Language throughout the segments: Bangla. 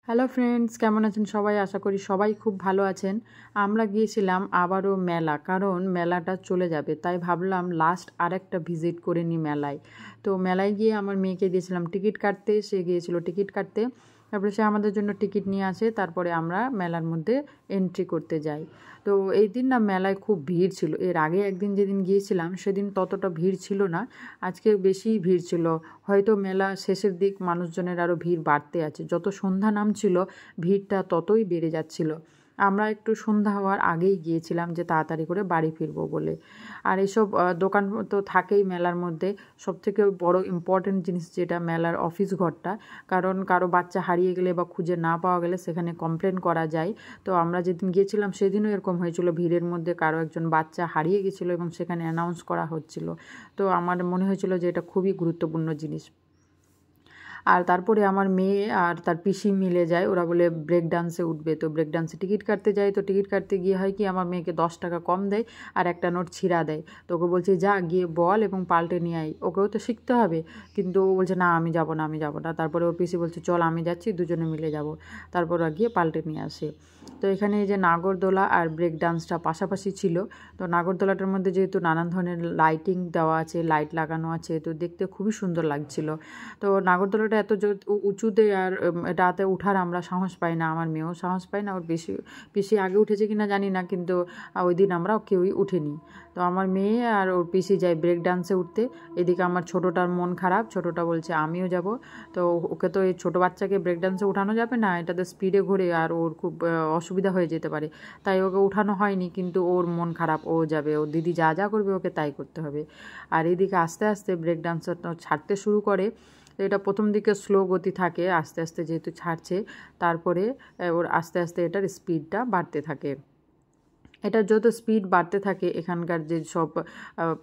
হ্যালো ফ্রেন্ডস, কেমন আছেন সবাই? আশা করি সবাই খুব ভালো আছেন। আমরা গিয়েছিলাম আবারও মেলা, কারণ মেলাটা চলে যাবে, তাই ভাবলাম লাস্ট আরেকটা ভিজিট করে নিই মেলায়। তো মেলায় গিয়ে আমার মেয়েকে দিয়েছিলাম টিকিট কাটতে, সে গিয়েছিল টিকিট কাটতে, তারপরে সে আমাদের জন্য টিকিট নিয়ে আসে, তারপরে আমরা মেলার মধ্যে এন্ট্রি করতে যাই। তো এই দিন না মেলায় খুব ভিড় ছিল। এর আগে একদিন যেদিন গিয়েছিলাম সেদিন ততটা ভিড় ছিল না, আজকে বেশি ভিড় ছিল। হয়তো মেলা শেষের দিক মানুষজনের আরও ভিড় বাড়তে আছে, যত সন্ধ্যা নামছিল ভিড়টা ততই বেড়ে যাচ্ছিল। আমরা একটু সন্ধ্যা হওয়ার আগেই গিয়েছিলাম যে তাড়াতাড়ি করে বাড়ি ফিরবো বলে। আর এসব দোকান তো থাকেই মেলার মধ্যে। সবথেকে বড় ইম্পর্ট্যান্ট জিনিস যেটা মেলার অফিস ঘরটা, কারণ কারো বাচ্চা হারিয়ে গেলে বা খুঁজে না পাওয়া গেলে সেখানে কমপ্লেন করা যায়। তো আমরা যেদিন গিয়েছিলাম সেদিনও এরকম হয়েছিল, ভিড়ের মধ্যে কারো একজন বাচ্চা হারিয়ে গেছিলো এবং সেখানে অ্যানাউন্স করা হচ্ছিল। তো আমার মনে হয়েছিল যে এটা খুবই গুরুত্বপূর্ণ জিনিস। আর তারপরে আমার মেয়ে আর তার পিসি মিলে যায়, ওরা বলে ব্রেক ডান্সে উঠবে। তো ব্রেক ডান্সে টিকিট কাটতে যায়, তো টিকিট কাটতে গিয়ে হয় কি, আমার মেয়েকে 10 টাকা কম দেয় আর একটা নোট ছিঁড়া দেয়। তো ওকে বলছে যা গিয়ে বল এবং পাল্টে নিয়ে আয়, ওকেও তো শিখতে হবে। কিন্তু ও বলছে না, আমি যাব না, আমি যাব না। তারপরে ওর পিসি বলছে চল আমি যাচ্ছি, দুজনে মিলে যাব। তারপর ওরা গিয়ে পাল্টে নিয়ে আসে। তো এখানে এই যে নাগরদোলা আর ব্রেক ডান্সটা পাশাপাশি ছিল। তো নাগরদোলাটার মধ্যে যেহেতু নানান ধরনের লাইটিং দেওয়া আছে, লাইট লাগানো আছে, তো দেখতে খুবই সুন্দর লাগছিল। তো নাগরদোলাটা এত উঁচুতে, আর এটাতে উঠার আমরা সাহস পাই না, আমার মেয়েও সাহস পায় না, ওর পিসি আগে উঠেছে কিনা জানি না, কিন্তু ওই দিন আমরা কেউই উঠিনি। তো আমার মেয়ে আর ওর পিসি যায় ব্রেক ডান্সে উঠতে। এদিকে আমার ছোটোটার মন খারাপ, ছোটোটা বলছে আমিও যাব। তো ওকে তো এই ছোটো বাচ্চাকে ব্রেক ডান্সে উঠানো যাবে না, এটাতে স্পিডে ঘুরে আর ওর খুব অসুবিধা হয়ে যেতে পারে, তাই ওকে উঠানো হয়নি। কিন্তু ওর মন খারাপ, ও যাবে, ওর দিদি যা যা করবে ওকে তাই করতে হবে। আর এদিকে আস্তে আস্তে ব্রেক ডান্সটা ছাড়তে শুরু করে। তো এটা প্রথম দিকে স্লো গতি থাকে, আস্তে আস্তে যেহেতু ছাড়ছে, তারপরে ওর আস্তে আস্তে এটার স্পিডটা বাড়তে থাকে। এটা যত স্পিড বাড়তে থাকে, এখানকার যে সব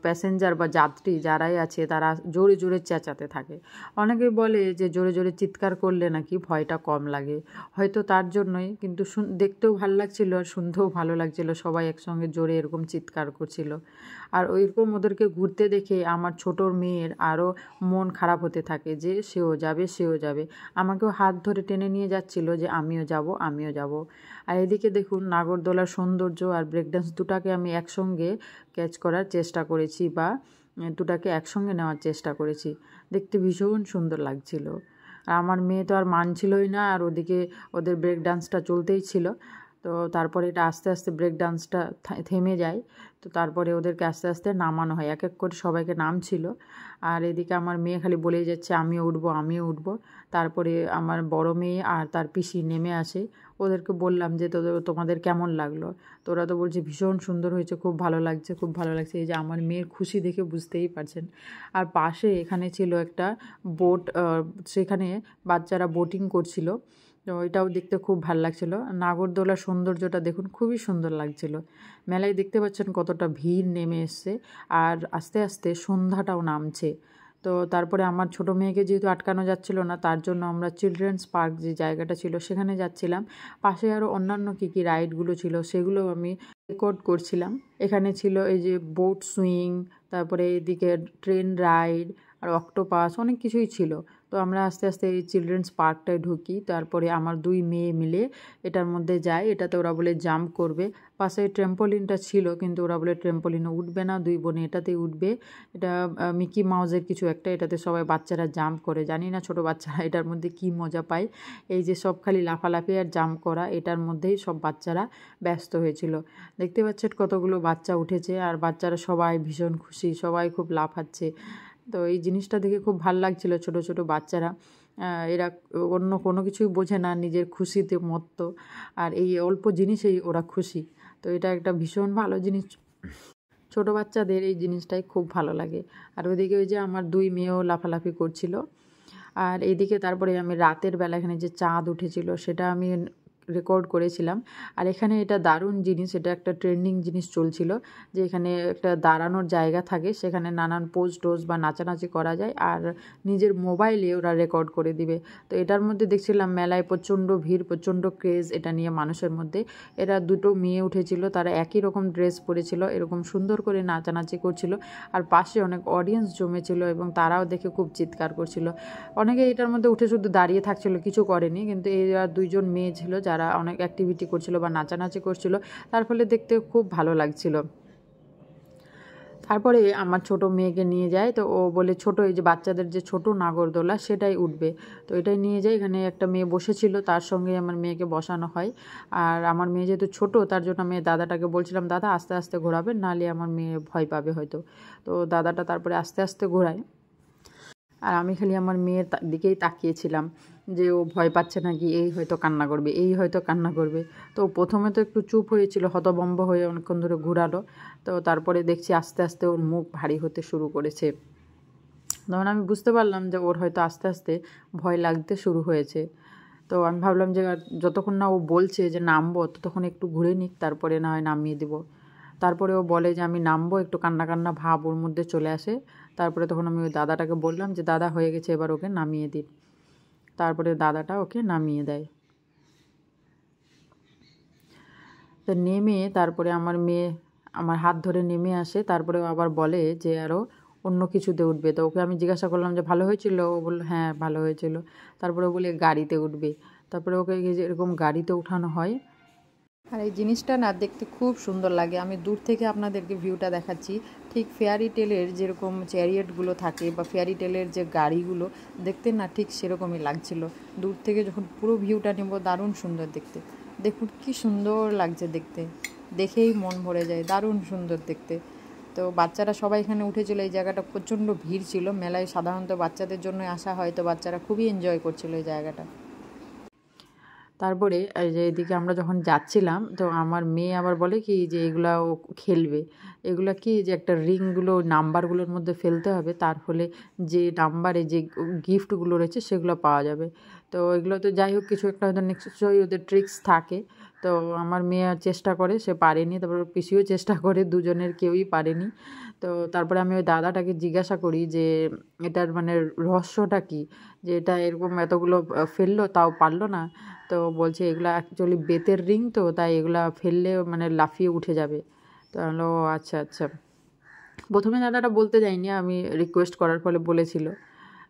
প্যাসেঞ্জার বা যাত্রী যারাই আছে তারা জোরে জোরে চেঁচাতে থাকে। অনেকে বলে যে জোরে জোরে চিৎকার করলে নাকি ভয়টা কম লাগে, হয়তো তার জন্যই। কিন্তু দেখতেও ভালো লাগছিল আর শুনতেও ভালো লাগছিল, সবাই একসঙ্গে জোরে এরকম চিৎকার করছিল। আর ওইরকম ওদেরকে ঘুরতে দেখে আমার ছোটোর মেয়ের আরও মন খারাপ হতে থাকে যে সেও যাবে, সেও যাবে। আমাকেও হাত ধরে টেনে নিয়ে যাচ্ছিল যে আমিও যাব, আমিও যাব। আর এদিকে দেখুন নাগরদোলার সৌন্দর্য আর ব্রেক ডান্স দুটাকে আমি একসঙ্গে ক্যাচ করার চেষ্টা করেছি, বা দুটাকে একসঙ্গে নেওয়ার চেষ্টা করেছি। দেখতে ভীষণ সুন্দর লাগছিল। আর আমার মেয়ে তো আর মানছিলই না, আর ওদিকে ওদের ব্রেক ডান্সটা চলতেই ছিল। তো তারপরে এটা আস্তে আস্তে ব্রেক ডান্সটা থেমে যায়। তো তারপরে ওদেরকে আস্তে আস্তে নামানো হয়, এক এক করে সবাইকে নামছিল। আর এদিকে আমার মেয়ে খালি বলেই যাচ্ছে আমিও উঠবো, আমিও উঠবো। তারপরে আমার বড় মেয়ে আর তার পিসি নেমে আসে। ওদেরকে বললাম যে তোমাদের কেমন লাগলো? তো ওরা তো বলছে ভীষণ সুন্দর হয়েছে, খুব ভালো লাগছে, খুব ভালো লাগছে। এই যে আমার মেয়ের খুশি দেখে বুঝতেই পারছেন। আর পাশে এখানে ছিল একটা বোট, সেখানে বাচ্চারা বোটিং করছিল। তো এটাও দেখতে খুব ভালো লাগছিল। নাগরদোলার সৌন্দর্যটা দেখুন, খুবই সুন্দর লাগছিল। মেলায় দেখতে পাচ্ছেন কতটা ভিড় নেমে এসছে, আর আস্তে আস্তে সন্ধ্যাটাও নামছে। তো তারপরে আমার ছোটো মেয়েকে যেহেতু আটকানো যাচ্ছিল না, তার জন্য আমরা চিলড্রেন্স পার্ক যে জায়গাটা ছিল সেখানে যাচ্ছিলাম। পাশে আরও অন্যান্য কী কী রাইডগুলো ছিল সেগুলো আমি রেকর্ড করছিলাম। এখানে ছিল এই যে বোট সুইং, তারপরে এদিকে ট্রেন রাইড আর অক্টোপাস, অনেক কিছুই ছিল। তো আমরা আস্তে আস্তে এই চিলড্রেন্স পার্কটায় ঢুকি, তারপরে আমার দুই মেয়ে মিলে এটার মধ্যে যায়। এটাতে ওরা বলে জাম্প করবে। পাশে ট্র্যাম্পোলিনটা ছিল, কিন্তু ওরা বলে ট্র্যাম্পোলিনে উঠবে না, দুই বোনে এটাতেই উঠবে। এটা মিকি মাউসের কিছু একটা, এটাতে সবাই বাচ্চারা জাম্প করে। জানি না ছোটো বাচ্চারা এটার মধ্যে কী মজা পায়, এই যে সব খালি লাফালাফি আর জাম্প করা, এটার মধ্যেই সব বাচ্চারা ব্যস্ত হয়েছিল। দেখতে পাচ্ছেন কতগুলো বাচ্চা উঠেছে, আর বাচ্চারা সবাই ভীষণ খুশি, সবাই খুব লাফাচ্ছে। তো এই জিনিসটা দেখে খুব ভাল লাগছিল। ছোট ছোট বাচ্চারা, এরা অন্য কোনো কিছুই বোঝে না, নিজের খুশিতে মত্ত, আর এই অল্প জিনিসেই ওরা খুশি। তো এটা একটা ভীষণ ভালো জিনিস, ছোটো বাচ্চাদের এই জিনিসটাই খুব ভালো লাগে। আর ওইদিকে ওই যে আমার দুই মেয়েও লাফালাফি করছিল। আর এইদিকে তারপরে আমি রাতের বেলা এখানে যে চাঁদ উঠেছিল সেটা আমি রেকর্ড করেছিলাম। আর এখানে এটা দারুণ জিনিস, এটা একটা ট্রেন্ডিং জিনিস চলছিল যে এখানে একটা দাঁড়ানোর জায়গা থাকে, সেখানে নানান পোজ টোজ বা নাচানাচি করা যায় আর নিজের মোবাইলে ওরা রেকর্ড করে দিবে। তো এটার মধ্যে দেখছিলাম মেলায় প্রচণ্ড ভিড়, প্রচণ্ড ক্রেজ এটা নিয়ে মানুষের মধ্যে। এরা দুটো মেয়ে উঠেছিল, তারা একই রকম ড্রেস পরেছিল, এরকম সুন্দর করে নাচানাচি করছিল আর পাশে অনেক অডিয়েন্স জমেছিল এবং তারাও দেখে খুব চিৎকার করছিল। অনেকে এটার মধ্যে উঠে শুধু দাঁড়িয়ে থাকছিল, কিছু করেনি, কিন্তু এরা দুইজন মেয়ে ছিল যারা অনেক অ্যাক্টিভিটি করছিল বা নাচানাচি করছিল, তার ফলে দেখতে খুব ভালো লাগছিল। তারপরে আমার ছোট মেয়েকে নিয়ে যায়, তো ও বলে ছোট এই যে বাচ্চাদের যে ছোট নাগরদোলা সেটাই উঠবে, তো এটাই নিয়ে যায়। এখানে একটা মেয়ে বসেছিল, তার সঙ্গে আমার মেয়েকে বসানো হয়। আর আমার মেয়ে যেহেতু ছোট, তার জন্য আমি দাদাটাকে বলছিলাম দাদা আস্তে আস্তে ঘোরাবেন, নাহলে আমার মেয়ে ভয় পাবে হয়তো। তো দাদাটা তারপরে আস্তে আস্তে ঘোরায় আর আমি খালি আমার মেয়ের দিকেই তাকিয়েছিলাম যে ও ভয় পাচ্ছে নাকি, এই হয়তো কান্না করবে, এই হয়তো কান্না করবে। তো প্রথমে তো একটু চুপ হয়েছিল, হতভম্ব হয়ে অনেকক্ষণ ধরে ঘোরালো। তো তারপরে দেখছি আস্তে আস্তে ওর মুখ ভারী হতে শুরু করেছে। তখন আমি বুঝতে পারলাম যে ওর হয়তো আস্তে আস্তে ভয় লাগতে শুরু হয়েছে। তো আমি ভাবলাম যে যতক্ষণ না ও বলছে যে নামবো, ততক্ষণ একটু ঘুরে নিক, তারপরে না হয় নামিয়ে দেবো। তারপরে ও বলে যে আমি নামবো, একটু কান্না কান্না ভাব ওর মধ্যে চলে আসে। তারপরে তখন আমি ওই দাদাটাকে বললাম যে দাদা হয়ে গেছে, এবার ওকে নামিয়ে দিন। তারপরে দাদাটা ওকে নামিয়ে দেয়। তো নেমে তারপরে আমার মেয়ে আমার হাত ধরে নেমে আসে, তারপরে ও আবার বলে যে আরও অন্য কিছুতে উঠবে। তো ওকে আমি জিজ্ঞাসা করলাম যে ভালো হয়েছিল? ও বলল হ্যাঁ ভালো হয়েছিল। তারপরে ও বলে গাড়িতে উঠবে। তারপরে ওকে এরকম গাড়িতে উঠানো হয়। আর এই জিনিসটা না দেখতে খুব সুন্দর লাগে। আমি দূর থেকে আপনাদেরকে ভিউটা দেখাচ্ছি। ঠিক ফেয়ারি টেলের যেরকম চ্যারিয়েটগুলো থাকে বা ফেয়ারি টেলের যে গাড়িগুলো দেখতে না ঠিক সেরকমই লাগছিল। দূর থেকে যখন পুরো ভিউটা নেব, দারুণ সুন্দর দেখতে। দেখুন কি সুন্দর লাগছে দেখতে, দেখেই মন ভরে যায়, দারুণ সুন্দর দেখতে। তো বাচ্চারা সবাই এখানে উঠেছিল, এই জায়গাটা প্রচণ্ড ভিড় ছিল। মেলায় সাধারণত বাচ্চাদের জন্য আসা হয়, তো বাচ্চারা খুবই এনজয় করছিল এই জায়গাটা। তারপরে এই যে এদিকে আমরা যখন যাচ্ছিলাম, তো আমার মেয়ে আবার বলে কি যে এগুলা ও খেলবে। এগুলা কি যে একটা রিংগুলো নাম্বারগুলোর মধ্যে ফেলতে হবে, তার ফলে যে নাম্বারে যে গিফটগুলো রয়েছে সেগুলো পাওয়া যাবে। তো এগুলো তো যাই হোক কিছু একটা হয়তো নিশ্চয়ই ওদের ট্রিক্স থাকে। তো আমার মেয়ে চেষ্টা করে, সে পারেনি, তারপর পিসিও চেষ্টা করে, দুজনের কেউই পারেনি। তো তারপরে আমি ওই দাদাটাকে জিজ্ঞাসা করি যে এটার মানে রহস্যটা কী, যে এটা এরকম এতগুলো ফেললো তাও পারলো না। তো বলছে এগুলা অ্যাকচুয়ালি বেতের রিং, তো তাই এগুলা ফেললে মানে লাফিয়ে উঠে যাবে। তো হলো আচ্ছা আচ্ছা। প্রথমে দাদাটা বলতে যায়নি, আমি রিকোয়েস্ট করার ফলে বলেছিল।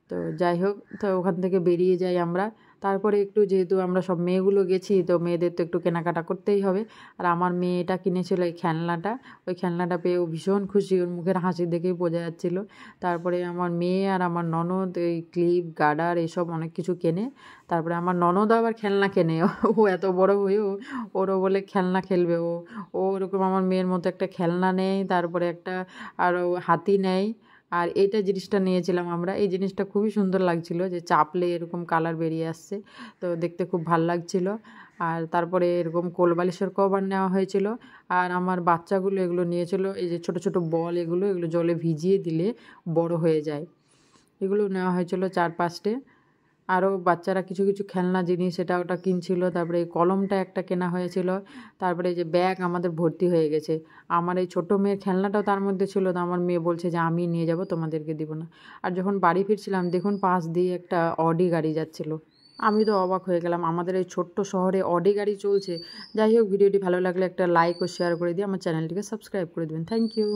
তো যাই হোক, তো ওখান থেকে বেরিয়ে যাই আমরা। তারপরে একটু যেহেতু আমরা সব মেয়েগুলো গেছি, তো মেয়েদের তো একটু কেনাকাটা করতেই হবে। আর আমার মেয়ে এটা কিনেছিল এই খেলনাটা, ওই খেলনাটা পেয়ে ও ভীষণ খুশি, ওর মুখের হাসি দেখেই বোঝা যাচ্ছিল। তারপরে আমার মেয়ে আর আমার ননদ এই ক্লিপ গার্ডার এসব অনেক কিছু কেনে। তারপরে আমার ননদ আবার খেলনা কেনে, ও এত বড় হয়েও ওরও বলে খেলনা খেলবে। ও ও ওরকম আমার মেয়ের মতো একটা খেলনা নেয়, তারপরে একটা আরও হাতি নেয়। আর এইটা জিনিসটা নিয়েছিলাম আমরা, এই জিনিসটা খুবই সুন্দর লাগছিল, যে চাপলে এরকম কালার বেরিয়ে আসছে, তো দেখতে খুব ভাল লাগছিল। আর তারপরে এরকম কোলবালিশের কভার নেওয়া হয়েছিল। আর আমার বাচ্চাগুলো এগুলো নিয়েছিল, এই যে ছোট ছোট বল, এগুলো জলে ভিজিয়ে দিলে বড় হয়ে যায়, এগুলো নেওয়া হয়েছিল 4-5টে। আরও বাচ্চারা কিছু কিছু খেলনা জিনিস এটা ওটা কিনছিল। তারপরে এই কলমটা একটা কেনা হয়েছিল। তারপরে এই যে ব্যাগ আমাদের ভর্তি হয়ে গেছে। আমার এই ছোটো মেয়ের খেলনাটাও তার মধ্যে ছিল, তো আমার মেয়ে বলছে যে আমি নিয়ে যাব, তোমাদেরকে দিব না। আর যখন বাড়ি ফিরছিলাম দেখুন পাশ দিয়ে একটা অডি গাড়ি যাচ্ছিল। আমি তো অবাক হয়ে গেলাম, আমাদের এই ছোট্ট শহরে অডি গাড়ি চলছে। যাই হোক, ভিডিওটি ভালো লাগলে একটা লাইক ও শেয়ার করে দিয়ে আমার চ্যানেলটিকে সাবস্ক্রাইব করে দেবেন। Thank you.